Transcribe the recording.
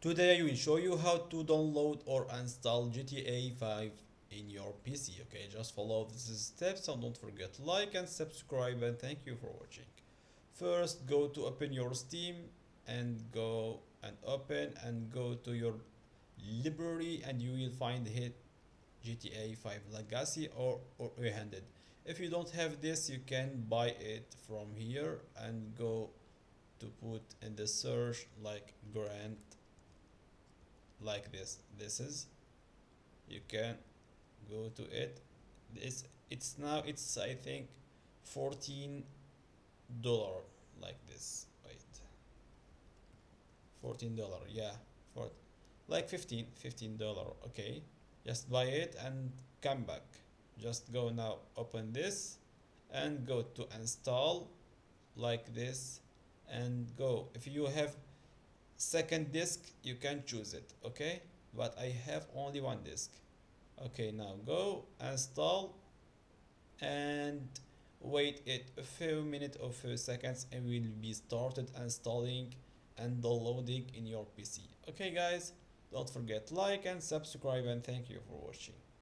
Today I will show you how to download or install GTA 5 in your PC. Okay, just follow these steps and don't forget to like and subscribe, and thank you for watching. First, go to open your Steam and go and open and go to your library, and you will find hit GTA 5 Legacy or handed. If you don't have this, you can buy it from here and go to put in the search like grant, like this is, you can go to it. It's now, it's I think $14, like this. Wait, $14, yeah, for like $15. Okay, just buy it and come back. Just go now, open this and go to install, like this, and go. If you have second disk, you can choose it. Okay, but I have only one disk. Okay, now go install and wait it a few minutes or few seconds, and will be started installing and downloading in your PC. Okay guys, don't forget like and subscribe, and thank you for watching.